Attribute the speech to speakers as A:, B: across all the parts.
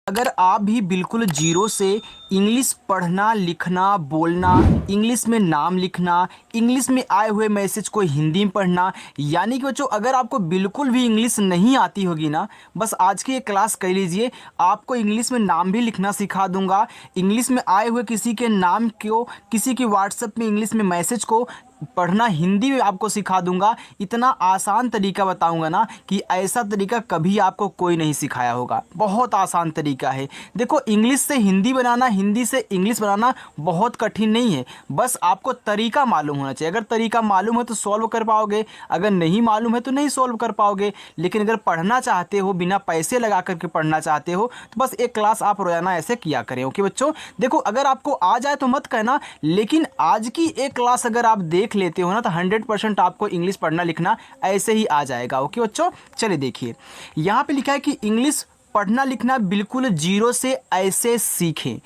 A: अगर आप भी बिल्कुल जीरो से इंग्लिश पढ़ना, लिखना, बोलना, इंग्लिश में नाम लिखना, इंग्लिश में आए हुए मैसेज को हिंदी में पढ़ना, यानी कि बच्चों अगर आपको बिल्कुल भी इंग्लिश नहीं आती होगी ना, बस आज की ये क्लास कर लीजिए। आपको इंग्लिश में नाम भी लिखना सिखा दूंगा, इंग्लिश में आए हुए किसी के नाम को, किसी की व्हाट्सएप में इंग्लिश में मैसेज को पढ़ना हिंदी में आपको सिखा दूंगा। इतना आसान तरीका बताऊंगा ना कि ऐसा तरीका कभी आपको कोई नहीं सिखाया होगा। बहुत आसान तरीका है। देखो, इंग्लिश से हिंदी बनाना, हिंदी से इंग्लिश बनाना बहुत कठिन नहीं है, बस आपको तरीका मालूम होना चाहिए। अगर तरीका मालूम है तो सॉल्व कर पाओगे, अगर नहीं मालूम है तो नहीं सॉल्व कर पाओगे। लेकिन अगर पढ़ना चाहते हो, बिना पैसे लगा करके पढ़ना चाहते हो, तो बस एक क्लास आप रोजाना ऐसे किया करें। ओके बच्चों, देखो अगर आपको आ जाए तो मत कहना, लेकिन आज की एक क्लास अगर आप देख लेते हो ना तो 100% आपको इंग्लिश पढ़ना लिखना ऐसे ही आ जाएगा। ओके बच्चों, चलिए देखिए यहाँ पे लिखा है कि इंग्लिश पढ़ना लिखना बिल्कुल जीरो से ऐसे सीखें।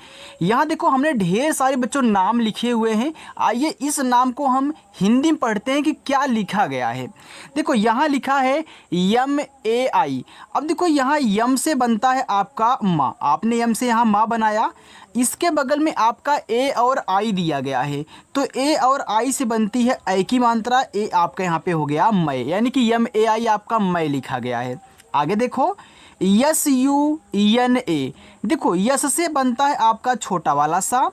A: यहाँ देखो हमने ढेर सारे बच्चों नाम लिखे हुए हैं। आइए इस नाम को हम हिंदी में पढ़ते हैं कि क्या लिखा गया है। देखो यहाँ लिखा है MAI। अब देखो यहाँ यम से बनता है आपका माँ, आपने यम से यहाँ माँ बनाया, इसके बगल में आपका ए और आई दिया गया है, तो ए और आई से बनती है ऐ की मात्रा, ए आपका यहाँ पे हो गया मैं, यानी कि MAI आपका मैं लिखा गया है। आगे देखो SUNA, देखो यस से बनता है आपका छोटा वाला सा,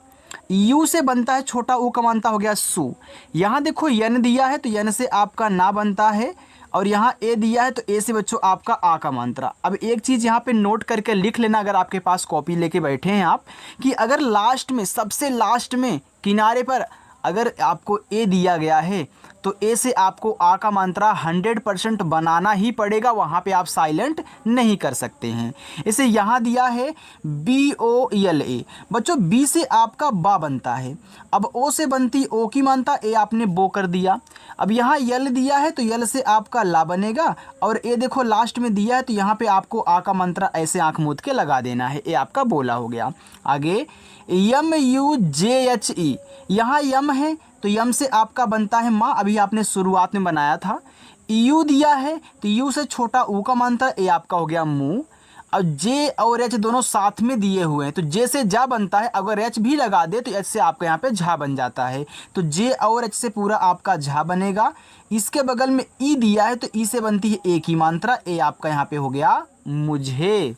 A: यू से बनता है छोटा ऊ का मानता हो गया सु। यहाँ देखो यन दिया है तो यन से आपका ना बनता है, और यहाँ ए दिया है तो ए से बच्चों आपका आ का मात्रा। अब एक चीज़ यहाँ पे नोट करके लिख लेना, अगर आपके पास कॉपी लेके बैठे हैं आप, कि अगर लास्ट में, सबसे लास्ट में किनारे पर अगर आपको ए दिया गया है तो ए से आपको आ का मात्रा 100% बनाना ही पड़ेगा, वहाँ पे आप साइलेंट नहीं कर सकते हैं। इसे यहाँ दिया है BOLA, बच्चों बी से आपका बा बनता है, अब ओ से बनती ओ की मात्रा, ए आपने बो कर दिया। अब यहाँ यल दिया है तो यल से आपका ला बनेगा, और ए देखो लास्ट में दिया है तो यहाँ पे आपको आ का मंत्रा ऐसे आँख मूंद के लगा देना है, ए आपका बोला हो गया। आगे MUJHE, यहाँ यम है तो यम से आपका बनता है माँ, अभी आपने शुरुआत में बनाया था। यू दिया है तो यू से छोटा ऊ का मात्रा, ए आपका हो गया मुँह। अब जे और एच दोनों साथ में दिए हुए हैं तो जे से जा बनता है, अगर एच भी लगा दे तो एच से आपका यहाँ पे झा बन जाता है, तो जे और एच से पूरा आपका झा बनेगा। इसके बगल में ई दिया है तो ई से बनती है ए की मात्रा, ए आपका यहाँ पे हो गया मुझे।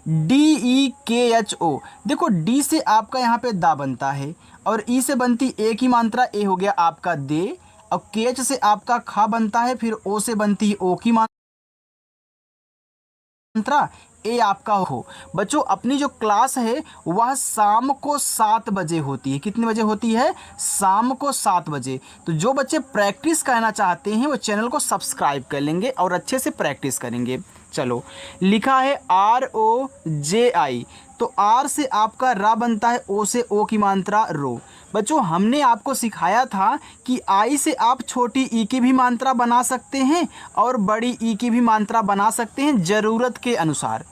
A: DEKHO, देखो डी से आपका यहाँ पे दा बनता है, और ई से बनती ए की मात्रा, ए हो गया आपका दे। और केच से आपका खा बनता है, फिर ओ से बनती है ओ की मात्रा, ए आपका हो। बच्चों अपनी जो क्लास है वह शाम को 7 बजे होती है। कितने बजे होती है? शाम को 7 बजे। तो जो बच्चे प्रैक्टिस करना चाहते हैं वो चैनल को सब्सक्राइब कर लेंगे और अच्छे से प्रैक्टिस करेंगे। चलो, लिखा है ROJI, तो आर से आपका रा बनता है, ओ से ओ की मात्रा रो। बच्चों हमने आपको सिखाया था कि आई से आप छोटी ई की भी मात्रा बना सकते हैं और बड़ी ई की भी मात्रा बना सकते हैं ज़रूरत के अनुसार।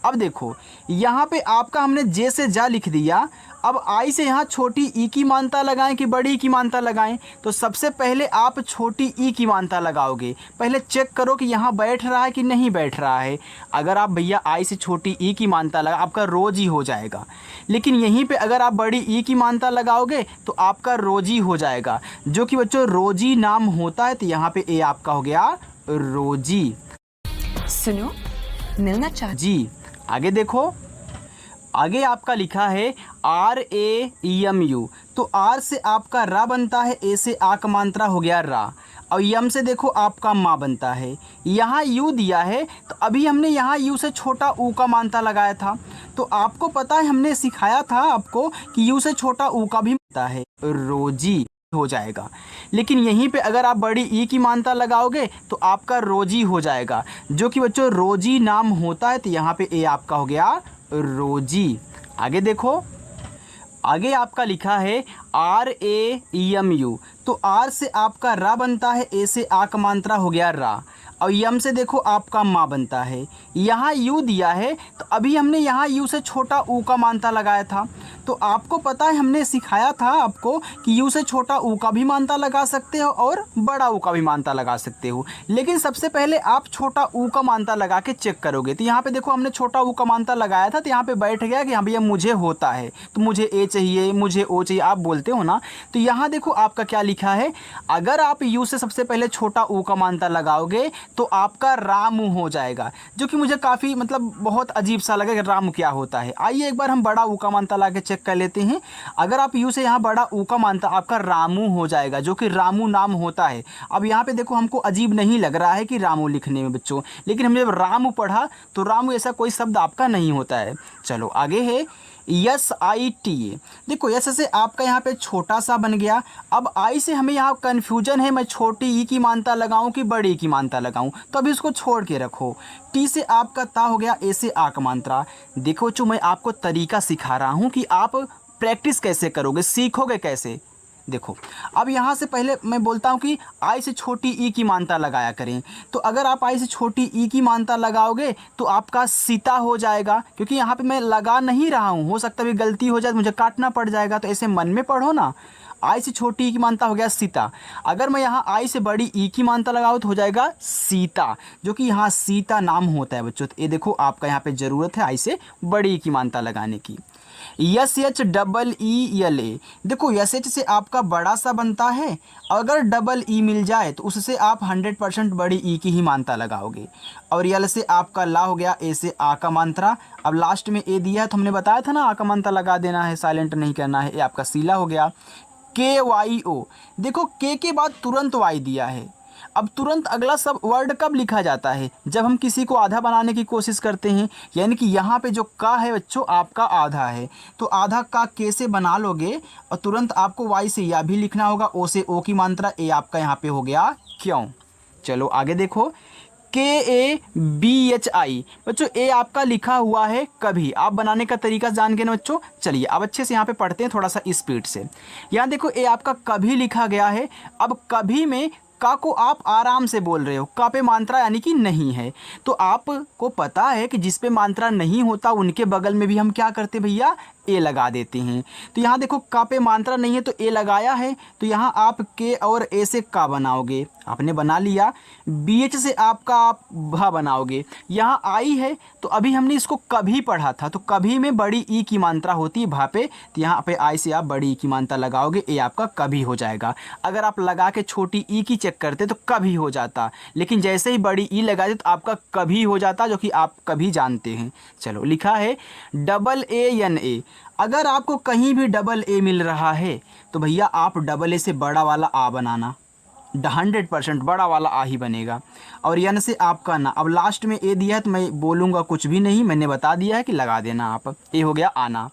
A: अब देखो यहाँ पे आपका हमने जे से जा लिख दिया, अब आई से यहाँ छोटी ई की मात्रा लगाएं कि बड़ी ई की मात्रा लगाएं, तो सबसे पहले आप छोटी ई की मात्रा लगाओगे। पहले चेक करो कि यहाँ बैठ रहा है कि नहीं बैठ रहा है। अगर आप भैया आई से छोटी ई की मात्रा लगा, आपका रोज ही हो जाएगा। लेकिन यहीं पे अगर आप बड़ी ई की मात्रा लगाओगे तो आपका रोजी हो जाएगा, जो कि बच्चों रोजी नाम होता है। तो यहाँ पे ए आपका हो गया रोजी।
B: सुनो, मिलना चाहती
A: जी, आगे देखो, आगे आपका लिखा है RAEMU, तो आर से आपका रा बनता है, ए से आ का मात्रा हो गया रा, और यम से देखो आपका माँ बनता है। यहाँ यू दिया है तो अभी हमने यहाँ यू से छोटा ऊ का मात्रा लगाया था, तो आपको पता है हमने सिखाया था आपको कि यू से छोटा ऊ का भी बनता है, रोजी हो जाएगा। लेकिन यहीं पे अगर आप बड़ी ई की मात्रा लगाओगे तो आपका रोजी हो जाएगा, जो कि बच्चों रोजी नाम होता है। तो यहाँ पे ए आपका हो गया रोजी। आगे देखो, आगे आपका लिखा है RAEMU, तो आर से आपका रा बनता है, ए से आ का मात्रा हो गया रा, और यम से देखो आपका माँ बनता है। यहाँ यू दिया है तो अभी हमने यहाँ यू से छोटा ऊ का मात्रा लगाया था, तो आपको पता है हमने सिखाया था आपको कि यू से छोटा ऊ का भी मानता लगा सकते हो और बड़ा ऊ का भी मानता लगा सकते हो। लेकिन सबसे पहले आप छोटा ऊ का मानता लगा के चेक करोगे। तो यहाँ पे देखो हमने छोटा ऊ का मानता लगाया था, तो यहाँ पे बैठ गया कि हाँ भैया मुझे होता है, तो मुझे ए चाहिए, मुझे ओ चाहिए, आप बोलते हो ना। तो यहाँ देखो आपका क्या लिखा है, अगर आप यू से सबसे पहले छोटा ऊ का मानता लगाओगे तो आपका रामू हो जाएगा, जो कि मुझे काफ़ी मतलब बहुत अजीब सा लगा कि रामू क्या होता है। आइए एक बार हम बड़ा ऊ का मानता ला के चेक कर लेते हैं। अगर आप यू से यहाँ बड़ा ऊ का मानता आपका रामू हो जाएगा, जो कि रामू नाम होता है। अब यहाँ पे देखो हमको अजीब नहीं लग रहा है कि रामू लिखने में बच्चों, लेकिन हमने जब रामू पढ़ा तो रामू ऐसा कोई शब्द आपका नहीं होता है। चलो आगे है SITA। देखो यस से आपका यहाँ पे छोटा सा बन गया। अब आई से हमें यहाँ कन्फ्यूजन है, मैं छोटी ई की मानता लगाऊं कि बड़ी ई की मानता लगाऊं, तो अभी उसको छोड़ के रखो। टी से आपका ता हो गया, ए से आ का मात्रा। देखो जो मैं आपको तरीका सिखा रहा हूँ कि आप प्रैक्टिस कैसे करोगे, सीखोगे कैसे। देखो अब यहाँ से पहले मैं बोलता हूँ कि आई से छोटी ई की मानता लगाया करें। तो अगर आप आई से छोटी ई की मानता लगाओगे तो आपका सीता हो जाएगा, क्योंकि यहाँ पे मैं लगा नहीं रहा हूँ, हो सकता है गलती हो जाए, मुझे काटना पड़ जाएगा। तो ऐसे मन में पढ़ो ना, आई से छोटी ई की मानता हो गया सीता। अगर मैं यहाँ आई से बड़ी ई की मानता लगाऊँ तो हो जाएगा सीता, जो कि यहाँ सीता नाम होता है बच्चों। तो ये देखो आपका यहाँ पे ज़रूरत है आई से बड़ी ई की मानता लगाने की। SHEE। देखो SH से आपका बड़ा सा बनता है, अगर डबल ई मिल जाए तो उससे आप 100% बड़ी ई की ही मानता लगाओगे। और यल से आपका ला हो गया, ए से आ का मात्रा। अब लास्ट में ए दिया है तो हमने बताया था ना आ का मानता लगा देना है, साइलेंट नहीं करना है। ये आपका सीला हो गया। KYO। देखो के बाद तुरंत वाई दिया है। अब तुरंत अगला सब वर्ड कब लिखा जाता है, जब हम किसी को आधा बनाने की कोशिश करते हैं। यानी कि यहाँ पे जो का है बच्चों आपका आधा है, तो आधा का के से बना लोगे और तुरंत आपको वाई से या भी लिखना होगा, ओ से ओ की मात्रा। ए आपका यहाँ पे हो गया क्यों। चलो आगे देखो KABHI। बच्चों ए आपका लिखा हुआ है कभी, आप बनाने का तरीका जान गए ना बच्चों। चलिए अब अच्छे से यहाँ पे पढ़ते हैं थोड़ा सा स्पीड से। यहाँ देखो ए आपका कभी लिखा गया है। अब कभी में का को आप आराम से बोल रहे हो, का पे मात्रा यानी कि नहीं है। तो आपको पता है कि जिस पे मात्रा नहीं होता उनके बगल में भी हम क्या करते भैया, ए लगा देते हैं। तो यहाँ देखो का पे मात्रा नहीं है तो ए लगाया है, तो यहाँ आप के और ए से का बनाओगे, आपने बना लिया। BH से आपका आप भा बनाओगे। यहाँ आई है तो अभी हमने इसको कभी पढ़ा था, तो कभी में बड़ी ई की मात्रा होती है भा पे, तो यहाँ पे आई से आप बड़ी ई की मात्रा लगाओगे, ए आपका कभी हो जाएगा। अगर आप लगा के छोटी ई की चेक करते तो कभी हो जाता, लेकिन जैसे ही बड़ी ई लगाते तो आपका कभी हो जाता, जो कि आप कभी जानते हैं। चलो लिखा है AA। अगर आपको कहीं भी डबल ए मिल रहा है तो भैया आप डबल ए से बड़ा वाला आ बनाना, 100% बड़ा वाला आ ही बनेगा। और यन से आपका ना। अब लास्ट में ए दिया है तो मैं बोलूँगा कुछ भी नहीं, मैंने बता दिया है कि लगा देना आप। ए हो गया आना।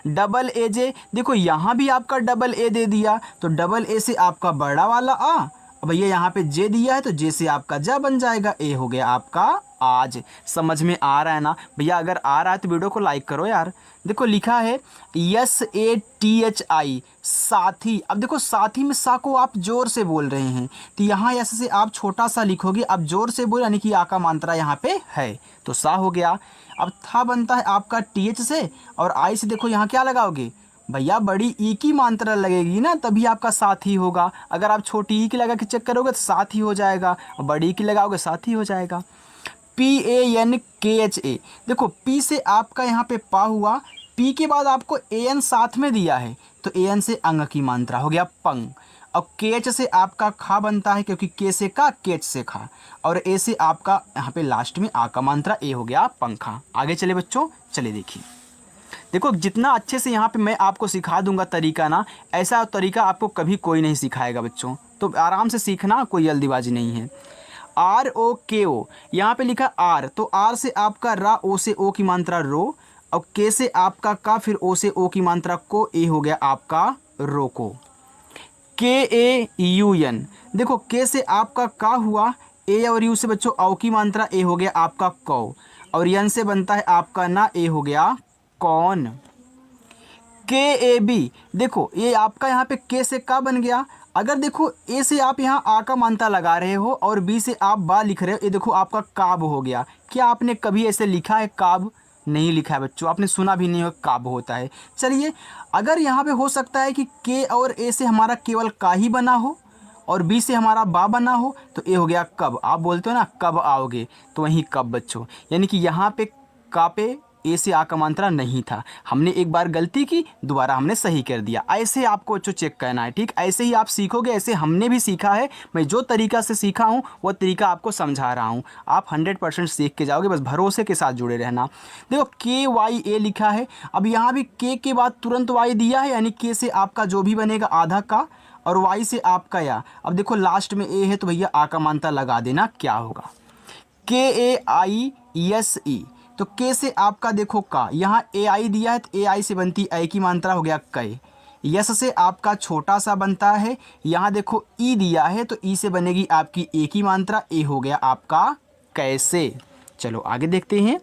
A: डबल ए जे, देखो यहाँ भी आपका डबल ए दे दिया, तो डबल ए से आपका बड़ा वाला आ। भैया यहाँ पे जे दिया है तो जे से आपका जा बन जाएगा। ए हो गया आपका आज। समझ में आ रहा है ना भैया? अगर आ रहा है तो वीडियो को लाइक करो यार। देखो लिखा है SATHI साथी। अब देखो साथी में सा को आप जोर से बोल रहे हैं, तो यहाँ यस से आप छोटा सा लिखोगे। अब जोर से बोल यानी कि आ का मात्रा यहाँ पे है, तो सा हो गया। अब था बनता है आपका TH से, और आई से देखो यहाँ क्या लगाओगे भैया, बड़ी ई की मात्रा लगेगी ना, तभी आपका साथी होगा। अगर आप छोटी ई की लगा के चेक करोगे तो साथी हो जाएगा, और बड़ी ई की लगाओगे साथी हो जाएगा। PANKHA। देखो पी से आपका यहाँ पे पा हुआ, पी के बाद आपको AN साथ में दिया है, तो AN से अंग की मात्रा हो गया पंग। और KH से आपका खा बनता है, क्योंकि के से का, केच से खा। और ए से आपका यहाँ पे लास्ट में आ का मात्रा, ए हो गया पंखा। आगे चले बच्चों, चले देखिए। देखो जितना अच्छे से यहाँ पे मैं आपको सिखा दूंगा तरीका ना, ऐसा तरीका आपको कभी कोई नहीं सिखाएगा बच्चों। तो आराम से सीखना, कोई जल्दीबाजी नहीं है। ROKO यहाँ पे लिखा आर, तो आर से आपका रा, ओ से ओ की मात्रा रो, और के से आपका का, फिर ओ से ओ की मात्रा को, ए हो गया आपका रोको। KAUN। देखो के से आपका का हुआ, ए और यू से बच्चों औ की मात्रा, ए हो गया आपका कौ, और यन से बनता है आपका ना, ए हो गया कौन। KAB। देखो ये आपका यहाँ पे के से का बन गया। अगर देखो ए से आप यहाँ आ का मात्रा लगा रहे हो और बी से आप बा लिख रहे हो, ये देखो आपका काब हो गया। क्या आपने कभी ऐसे लिखा है काब? नहीं लिखा है बच्चों, आपने सुना भी नहीं होगा कब होता है। चलिए, अगर यहाँ पे हो सकता है कि के और ए से हमारा केवल का ही बना हो और बी से हमारा बा बना हो, तो ए हो गया कब। आप बोलते हो ना कब आओगे, तो वहीं कब बच्चों, यानी कि यहाँ पे का पे ए से आ का मात्रा नहीं था। हमने एक बार गलती की, दोबारा हमने सही कर दिया। ऐसे आपको बच्चों चेक करना है, ठीक। ऐसे ही आप सीखोगे, ऐसे हमने भी सीखा है। मैं जो तरीका से सीखा हूँ वो तरीका आपको समझा रहा हूँ। आप 100% सीख के जाओगे, बस भरोसे के साथ जुड़े रहना। देखो के वाई ए लिखा है, अब यहाँ भी के बाद तुरंत वाई दिया है, यानी के से आपका जो भी बनेगा आधा का, और वाई से आपका या। अब देखो लास्ट में ए है तो भैया आ का मात्रा लगा देना, क्या होगा के ए आई एस ई। तो के से आपका देखो का, यहाँ ए आई दिया है तो ए आई से बनती ए की मात्रा हो गया कै। यस से आपका छोटा सा बनता है, यहाँ देखो ई दिया है तो ई से बनेगी आपकी ए की मात्रा, ए हो गया आपका कैसे। चलो आगे देखते हैं,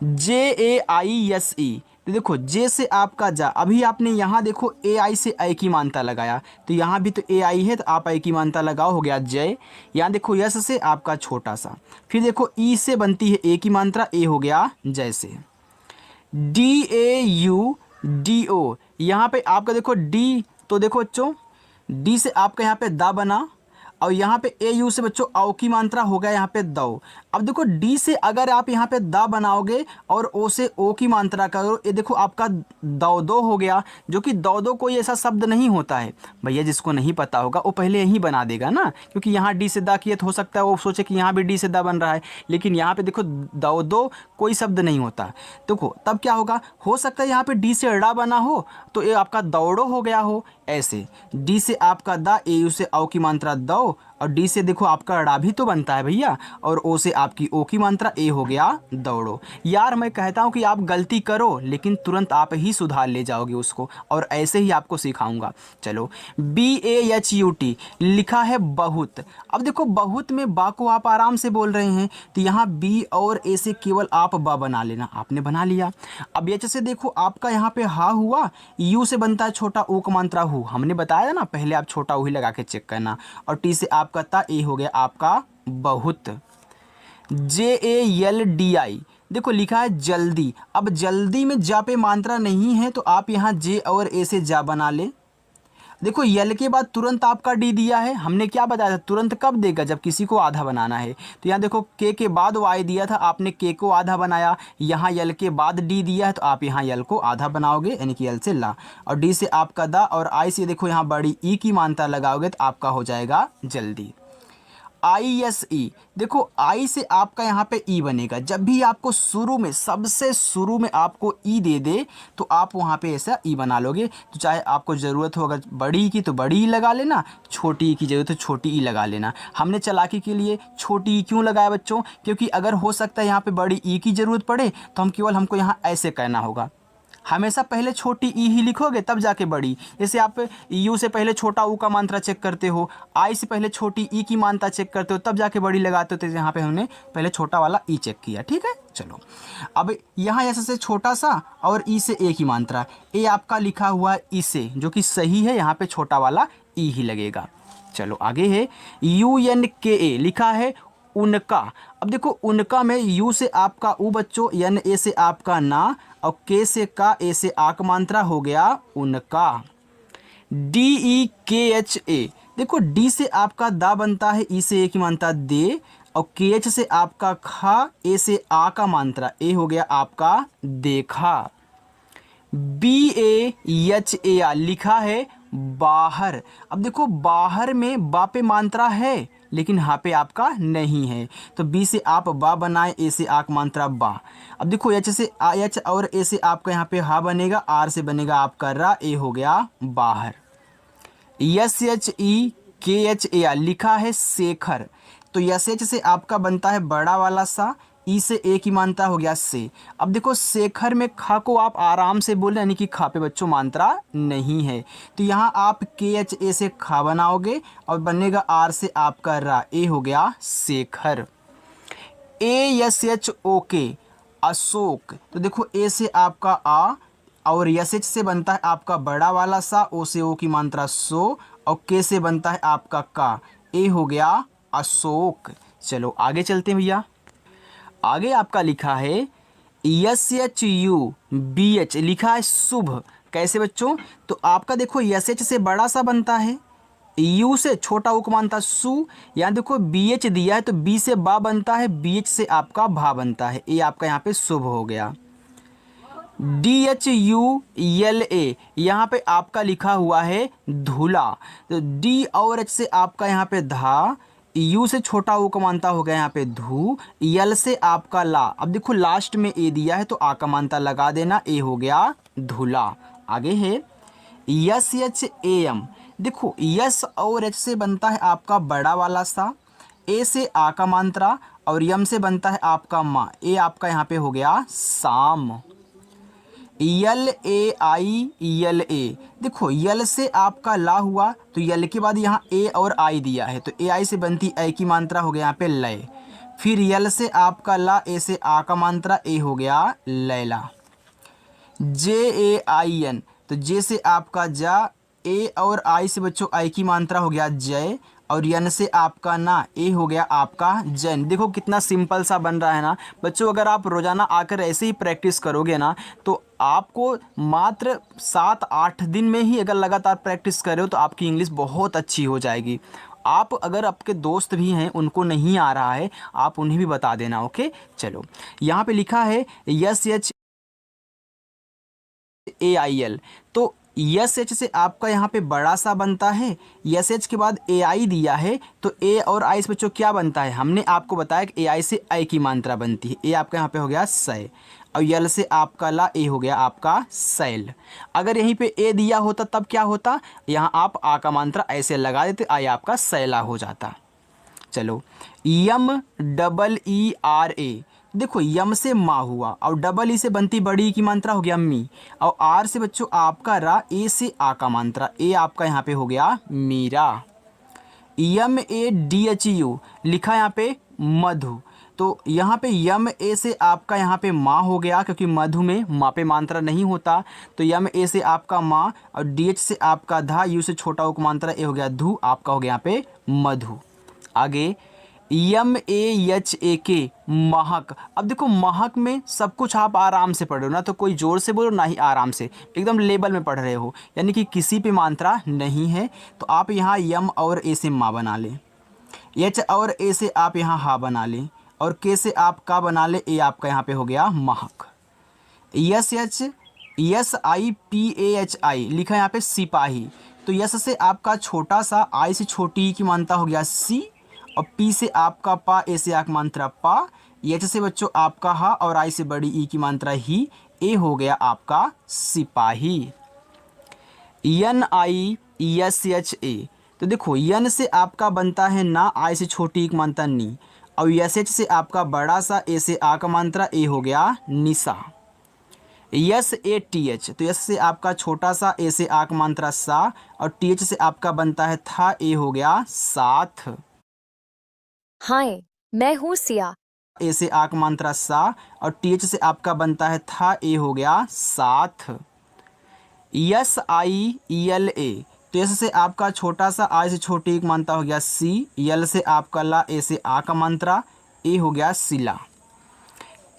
A: जे ए आई एस ई। तो देखो जे से आपका जा, अभी आपने यहाँ देखो ए आई से ए की मात्रा लगाया, तो यहाँ भी तो ए आई है तो आप ए की मात्रा लगाओ, हो गया जय। यहाँ देखो यस से आपका छोटा सा, फिर देखो ई से बनती है ए की मात्रा, ए हो गया जैसे। D A U D O, यहाँ पे आपका देखो डी, तो देखो बच्चों डी से आपका यहाँ पे दा बना, और यहाँ पे ए यू से बच्चों औ की मात्रा हो गया यहाँ पे दो। अब देखो डी से अगर आप यहाँ पे दा बनाओगे और ओ से ओ की मात्रा करो, ये देखो आपका दो दो हो गया, जो कि दो दो कोई ऐसा शब्द नहीं होता है भैया। जिसको नहीं पता होगा वो पहले यही बना देगा ना, क्योंकि यहाँ डी से दा किया तो हो सकता है वो सोचे कि यहाँ भी डी से दा बन रहा है, लेकिन यहाँ पे देखो दो दो कोई शब्द नहीं होता। देखो तब क्या होगा, हो सकता है यहाँ पे डी से ड़ा बना हो तो ये आपका दौड़ो हो गया हो ऐसे। डी से आपका दा, ए यू से औ की मात्रा दो, और डी से देखो आपका ड़ा भी तो बनता है भैया, और ओ से आपकी ओ की मात्रा, ए हो गया दौड़ो। यार मैं कहता हूँ कि आप गलती करो लेकिन तुरंत आप ही सुधार ले जाओगे उसको, और ऐसे ही आपको सिखाऊंगा। चलो, B A H U T लिखा है बहुत। अब देखो बहुत में बा को आप आराम से बोल रहे हैं, तो यहाँ बी और ए से केवल आप बा बना लेना, आपने बना लिया। अब एच से देखो आपका यहाँ पे हा हुआ, यू से बनता है छोटा ओ का मात्रा हु, हमने बताया ना पहले, आप छोटा ऊ ही लगा के चेक करना, और टी से आपका ता, ए हो गया आपका बहुत। जे ए एल डी आई, देखो लिखा है जल्दी। अब जल्दी में जा पे मात्रा नहीं है तो आप यहाँ जे और ए से जा बना ले। देखो यल के बाद तुरंत आपका डी दिया है, हमने क्या बताया था, तुरंत कब देगा, जब किसी को आधा बनाना है। तो यहाँ देखो के बाद वाई दिया था, आपने के को आधा बनाया, यहाँ यल के बाद डी दिया है तो आप यहाँ यल को आधा बनाओगे, यानी कि यल से ला, और डी से आपका दा, और आई से देखो यहाँ बड़ी ई की मात्रा लगाओगे तो आपका हो जाएगा जल्दी। आई एस ई, देखो आई से आपका यहाँ पे ई बनेगा, जब भी आपको शुरू में, सबसे शुरू में आपको ई दे दे तो आप वहाँ पे ऐसा ई बना लोगे। तो चाहे आपको ज़रूरत हो अगर बड़ी की तो बड़ी ई लगा लेना, छोटी ई की ज़रूरत है छोटी ई लगा लेना। हमने चालाकी के लिए छोटी ई क्यों लगाया बच्चों, क्योंकि अगर हो सकता है यहाँ पे बड़ी ई की ज़रूरत पड़े तो हमको यहाँ ऐसे करना होगा। हमेशा पहले छोटी ई ही लिखोगे तब जाके बड़ी, जैसे आप यू से पहले छोटा ऊ का मात्रा चेक करते हो, आई से पहले छोटी ई की मात्रा चेक करते हो, तब जाके बड़ी लगाते हो। तो यहाँ पे हमने पहले छोटा वाला ई चेक किया, ठीक है। चलो अब यहाँ ऐसे से छोटा सा और ई से ए की मात्रा, ए आपका लिखा हुआ है ई से, जो कि सही है, यहाँ पे छोटा वाला ई ही लगेगा। चलो आगे है यू एन के ए लिखा है उनका। अब देखो उनका में यू से आपका ऊ बच्चों, एन ए से आपका ना, और के से का, ए से आ का मात्रा हो गया उनका। डी ई के एच ए, देखो डी से आपका दा बनता है, ई से ए की मात्रा दे, और के एच से आपका खा, ए से आ का मात्रा, ए हो गया आपका देखा। B A H A R लिखा है बाहर। अब देखो बाहर में बा पे मात्रा है लेकिन यहाँ पे आपका नहीं है, तो बी से आप बा बनाए, ए से आक मात्रा बा। अब देखो एच से एच और ए से आपका यहाँ पे हा बनेगा, आर से बनेगा आपका रा, ए हो गया बाहर। एस एच ई के एच ए आर लिखा है शेखर। तो एस एच से आपका बनता है बड़ा वाला सा, ई से ए की मात्रा हो गया से। अब देखो शेखर में खा को आप आराम से बोले, यानी कि खा पे बच्चों मात्रा नहीं है, तो यहाँ आप के एच ए से खा बनाओगे और बनेगा आर से आपका रा, ए हो गया Shekhar. A S H O K Ashok. तो देखो ए से आपका आ और एस एच से बनता है आपका बड़ा वाला सा, ओ से ओ की मात्रा सो, और के से बनता है आपका का, ए हो गया अशोक। चलो आगे चलते हैं भैया। आगे आपका लिखा है SHUBH लिखा है शुभ। कैसे बच्चों? तो आपका देखो SH से बड़ा सा बनता है, U से छोटा उ को मानता है सु। यहाँ देखो BH दिया है तो B से बा बनता है, BH से आपका भा बनता है। ये आपका यहाँ पे शुभ हो गया। DHULA यहाँ पे आपका लिखा हुआ है धूला। तो D और H से आपका यहाँ पे धा, U से छोटा ऊ का मानता हो गया यहाँ पे धू, यल से आपका ला। अब देखो लास्ट में ए दिया है तो आ का मानता लगा देना, ए हो गया धूला। आगे है SHAM। देखो यस और एच से बनता है आपका बड़ा वाला सा, ए से आ का मात्रा और यम से बनता है आपका माँ। ए आपका यहाँ पे हो गया शाम। LAILA देखो यल से आपका ला हुआ तो यल के बाद यहाँ ए और आई दिया है तो ए आई से बनती ए की मात्रा हो गया यहाँ पे लय। फिर यल से आपका ला, ए से आ का मात्रा, ए हो गया लैला। JAIN तो जे से आपका जा, ए और आई से बच्चों आई की मात्रा हो गया जय और यन से आपका ना, ए हो गया आपका जैन। देखो कितना सिंपल सा बन रहा है ना बच्चों। अगर आप रोज़ाना आकर ऐसे ही प्रैक्टिस करोगे ना तो आपको मात्र 7-8 दिन में ही अगर लगातार प्रैक्टिस करो तो आपकी इंग्लिश बहुत अच्छी हो जाएगी। आप अगर आपके दोस्त भी हैं उनको नहीं आ रहा है आप उन्हें भी बता देना। ओके चलो, यहाँ पे लिखा है SHAIL तो SH से आपका यहाँ पे बड़ा सा बनता है, SH के बाद AI दिया है तो ए और आई से बच्चों क्या बनता है? हमने आपको बताया कि AI से आई की मात्रा बनती है। ए आपका यहाँ पे हो गया सय और यल से आपका ला, ए हो गया आपका सैल। अगर यहीं पे ए दिया होता तब क्या होता? यहाँ आप आ का मात्रा ऐसे लगा देते, आई आपका सैला हो जाता। चलो MEERA देखो यम से माँ हुआ और डबल ई से बनती बड़ी की मात्रा हो गया मी और आर से बच्चों आपका रा, ए से आ का मात्रा, ए आपका यहाँ पे हो गया मीरा। MADHU लिखा यहाँ पे मधु तो यहाँ पे यम ए से आपका यहाँ पे माँ हो गया क्योंकि मधु में माँ पे मात्रा नहीं होता तो यम ए से आपका माँ और DH से आपका धा, यू से छोटा उक मात्रा, ए हो गया धू, आपका हो गया यहाँ पे मधु। आगे MAHAK महक। अब देखो महक में सब कुछ आप आराम से पढ़ रहे हो ना, तो कोई जोर से बोलो ना ही आराम से, एकदम लेवल में पढ़ रहे हो, यानी कि किसी पे मात्रा नहीं है। तो आप यहाँ यम और ए से माँ बना लें, एच और ए से आप यहाँ हा बना लें और के से आप का बना ले, ए आपका यहाँ पे हो गया महक। SHIPAHI लिखा है यहाँ पे सिपाही तो यस से आपका छोटा सा, आई से छोटी की मात्रा हो गया सी और पी से आपका पा, ए से आक मात्रा पा, एच से बच्चों आपका हा और आई से बड़ी ई की मात्रा ही, ए हो गया आपका सिपाही। NISHA तो देखो यन से आपका बनता है ना, आई से छोटी एक मात्रा नी और SH से आपका बड़ा सा, ए से आ का मात्रा, ए हो गया निशा। SATH तो यस से आपका छोटा सा, ए से आ का मात्रा सा और TH से आपका बनता है था, ए हो गया साथ।
C: हाय, मैं हूँ सिया।
A: ए से आ का मात्रा सा और TH से आपका बनता है था, ए हो गया साथ। SIELA तो एस से आपका छोटा सा, आई से छोटी एक मात्रा हो गया सी, यल से आपका ला, ए से आ का मात्रा, ए हो गया सिला।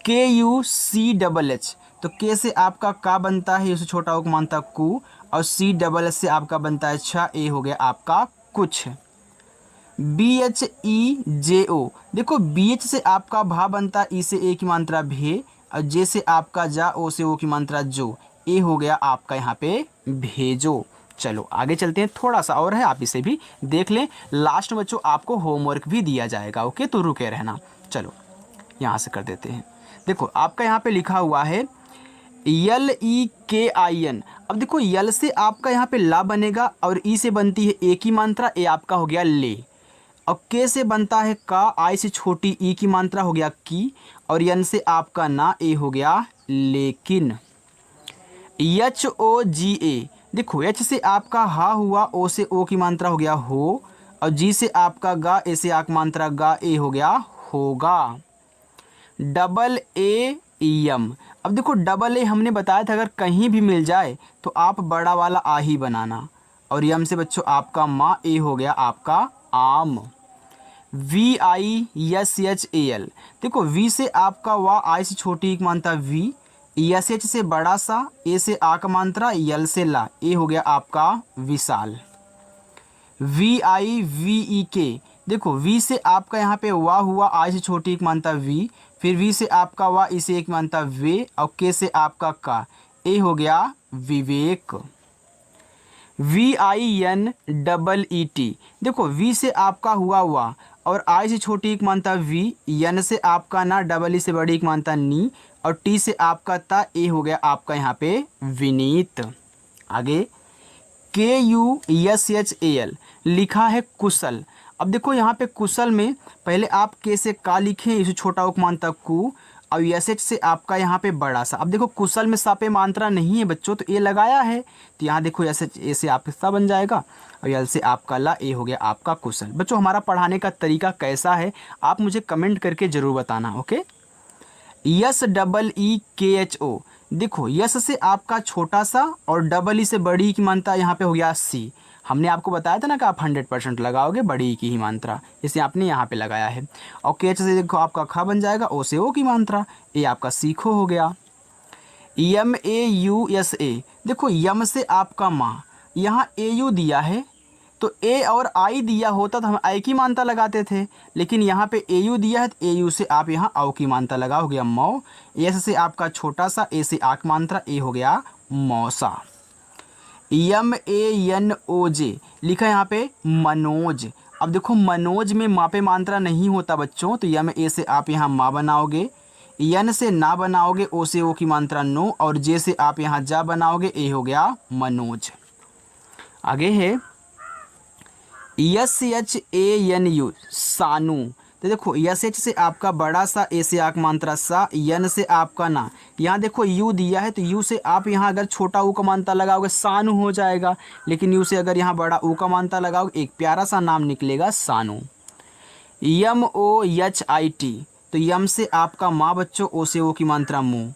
A: KUCHH तो के से आपका का बनता है, उससे छोटा एक मात्रा कु और CHH से आपका बनता है छा, ए हो गया आपका कुछ। BHEJO देखो BH से आपका भा बनता है, ई से ए की मात्रा भे और जे से आपका जा, ओ से ओ की मात्रा जो, ए हो गया आपका यहाँ पे भेजो। चलो आगे चलते हैं, थोड़ा सा और है, आप इसे भी देख लें। लास्ट में बच्चों आपको होमवर्क भी दिया जाएगा, ओके, तो रुके रहना। चलो यहाँ से कर देते हैं। देखो आपका यहाँ पे लिखा हुआ है LEKIN। अब देखो यल से आपका यहाँ पे ला बनेगा और ई से बनती है ए की मात्रा, ए आपका हो गया ले और के से बनता है का, आई से छोटी ई की मात्रा हो गया की और यन से आपका ना, ए हो गया लेकिन। HOGA देखो एच से आपका हा हुआ, ओ से ओ की मात्रा हो गया हो और जी से आपका गा, ए से आक मात्रा गा, ए हो गया होगा। AAM अब देखो डबल ए हमने बताया था अगर कहीं भी मिल जाए तो आप बड़ा वाला आ ही बनाना और यम से बच्चों आपका माँ, ए हो गया आपका आम। VISHAL। देखो वी से आपका वाह, आई से छोटी की मात्रा वी, SH से बड़ा सा, ए से आ का मात्रा, यल से ला, ए हो गया आपका विशाल। VIVEK। देखो वी से आपका यहाँ पे वाह हुआ, आई से छोटी की मात्रा वी, फिर वी से आपका वाह, इसे एक मात्रा वे, और के से आपका का, ए हो गया विवेक। VINEET। देखो वी से आपका हुआ हुआ और आई से छोटी एक मानता वी, यन से आपका ना, डबल ई से बड़ी एक मानता नी, और टी से आपका ता, ए हो गया आपका यहाँ पे विनीत। आगे KUSHAL लिखा है कुशल। अब देखो यहाँ पे कुशल में पहले आप के से का लिखें, इसे छोटा उपमानता कु, और SH से आपका यहाँ पे बड़ा सा। अब देखो कुशल में सा पे मात्रा नहीं है बच्चों, तो ए लगाया है, तो यहाँ देखो SH, ए से आपका सा बन जाएगा, और यल से आपका ला, ए हो गया आपका कुशल। बच्चों हमारा पढ़ाने का तरीका कैसा है आप मुझे कमेंट करके ज़रूर बताना। ओके। SEEKHO। देखो यस से आपका छोटा सा और डबल ई से बड़ी की मात्रा यहाँ पे हो गया सी। हमने आपको बताया था ना कि आप 100% लगाओगे बड़ी ई की ही मात्रा, इसे आपने यहाँ पे लगाया है। और KH से देखो आपका खा बन जाएगा, ओ से ओ की मात्रा, ये आपका सीखो हो गया। MAUSA। देखो यम से आपका माँ, यहाँ AU दिया है, तो ए और आई दिया होता तो हम आई की मानता लगाते थे, लेकिन यहाँ पे AU दिया है, तो AU से आप यहाँ औ की मानता लगा, हो गया मौ। एस से आपका छोटा सा, ए से आक मात्रा, ए हो गया मौसा। MANOJ लिखा है यहाँ पे मनोज। अब देखो मनोज में माँ पे मात्रा नहीं होता बच्चों, तो यम ए से आप यहाँ माँ बनाओगे, यन से ना बनाओगे, ओ से ओ की मात्रा नो, और जे से आप यहाँ जा बनाओगे, ए हो गया मनोज। आगे है SHANU सानू। तो देखो SH से आपका बड़ा सा, ए से आक मात्रा सा, यन से आपका ना, यहाँ देखो यू दिया है, तो यू से आप यहाँ अगर छोटा ऊ का मात्रा लगाओगे सानू हो जाएगा, लेकिन यू से अगर यहाँ बड़ा ऊ का मात्रा लगाओगे एक प्यारा सा नाम निकलेगा सानू। MOHIT। तो यम से आपका माँ बच्चों, ओ से ओ की मात्रा मुँह,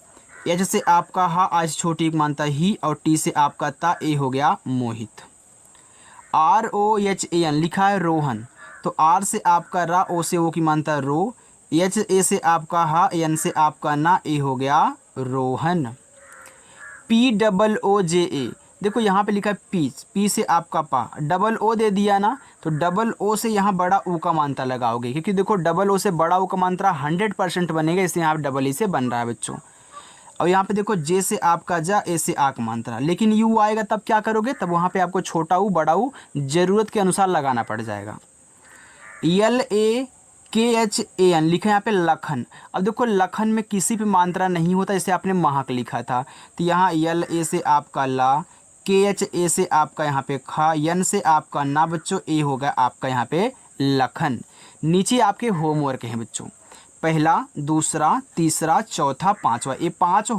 A: एच से आपका हा, आज छोटी एक मात्रा ही, और टी से आपका ता, ए हो गया मोहित। ROHAN लिखा है रोहन। तो आर से आपका रा, ओ से ओ की मात्रा रो, एच ए से आपका हा, एन से आपका ना, ए हो गया रोहन। POOJA। देखो यहाँ पे लिखा है पीच, पी से आपका पा, डबल ओ दे दिया ना, तो डबल ओ से यहाँ बड़ा ऊ का मात्रा लगाओगे, क्योंकि देखो डबल ओ से बड़ा ऊ का मात्रा 100% बनेगा, इसलिए यहाँ डबल ई से बन रहा है बच्चों। और यहाँ पे देखो जे से आपका जा, ए से आक मात्रा, लेकिन यू आएगा तब क्या करोगे, तब वहाँ पे आपको छोटा ऊ बड़ा ऊ ज़रूरत के अनुसार लगाना पड़ जाएगा। LAKHAN लिखा है यहाँ पे लखन। अब देखो लखन में किसी पे मात्रा नहीं होता, इसे आपने महक लिखा था, तो यहाँ LA से आपका ला, KHA से आपका यहाँ पे खा, यन से आपका ना बच्चों, ए होगा आपका यहाँ पे लखन। नीचे आपके होमवर्क हैं बच्चों, पहला, दूसरा, तीसरा, चौथा, पांचवा, ये 5